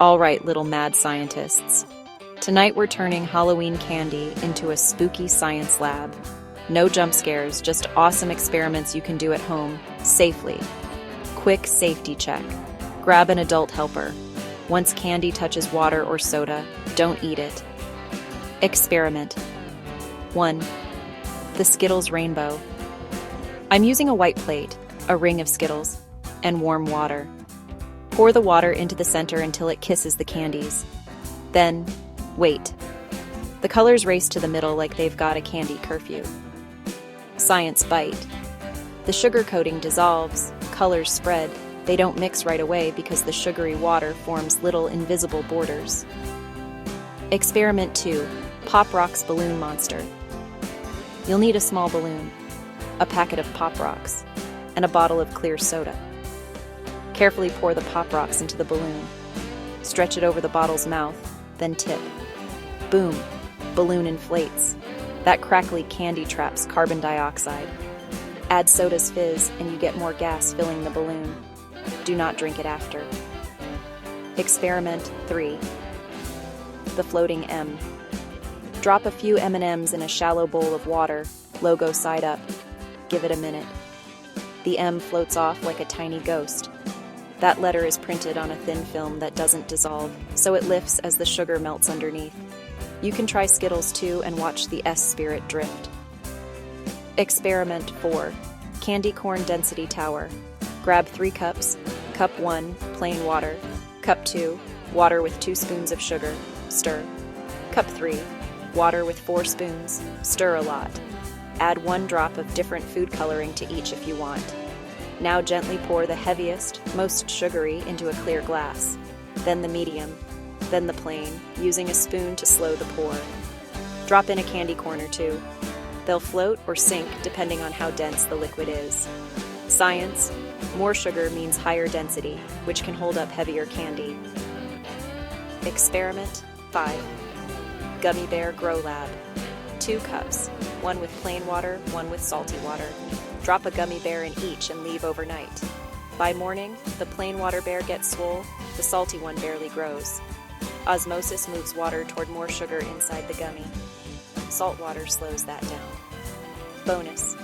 All right, little mad scientists. Tonight we're turning Halloween candy into a spooky science lab. No jump scares, just awesome experiments you can do at home, safely. Quick safety check. Grab an adult helper. Once candy touches water or soda, don't eat it. Experiment. 1. The Skittles rainbow. I'm using a white plate, a ring of Skittles, and warm water. Pour the water into the center until it kisses the candies. Then, wait. The colors race to the middle like they've got a candy curfew. Science bite. The sugar coating dissolves, colors spread. They don't mix right away because the sugary water forms little invisible borders. Experiment 2. Pop Rocks Balloon Monster. You'll need a small balloon, a packet of Pop Rocks, and a bottle of clear soda. Carefully pour the Pop Rocks into the balloon. Stretch it over the bottle's mouth, then tip. Boom! Balloon inflates. That crackly candy traps carbon dioxide. Add soda's fizz and you get more gas filling the balloon. Do not drink it after. Experiment 3. The Floating M. Drop a few M&Ms in a shallow bowl of water, logo side up. Give it a minute. The M floats off like a tiny ghost. That letter is printed on a thin film that doesn't dissolve, so it lifts as the sugar melts underneath. You can try Skittles too and watch the S spirit drift. Experiment 4. Candy Corn Density Tower. Grab 3 cups. Cup 1, plain water. Cup 2, water with 2 spoons of sugar. Stir. Cup 3, water with 4 spoons. Stir a lot. Add 1 drop of different food coloring to each if you want. Now gently pour the heaviest, most sugary into a clear glass, then the medium, then the plain, using a spoon to slow the pour. Drop in a candy corn or 2. They'll float or sink depending on how dense the liquid is. Science: more sugar means higher density, which can hold up heavier candy. Experiment 5. Gummy Bear Grow Lab. 2 cups, 1 with plain water, 1 with salty water. Drop a gummy bear in each and leave overnight. By morning, the plain water bear gets swole, the salty one barely grows. Osmosis moves water toward more sugar inside the gummy. Salt water slows that down. Bonus: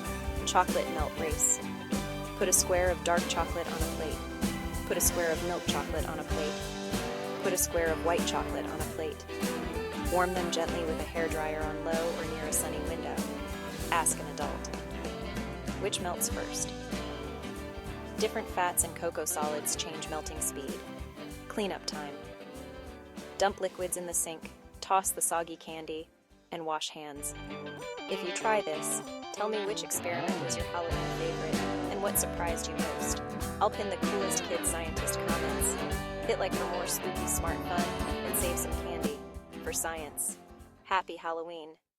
chocolate melt race. Put a square of dark chocolate on a plate. Put a square of milk chocolate on a plate. Put a square of white chocolate on a plate. Warm them gently with a hairdryer on low or near a sunny window. Ask an adult. Which melts first? Different fats and cocoa solids change melting speed. Cleanup time. Dump liquids in the sink, toss the soggy candy, and wash hands. If you try this, tell me which experiment was your Halloween favorite and what surprised you most. I'll pin the coolest kid scientist comments. Hit like for more spooky smart fun and save some candy. For science. Happy Halloween.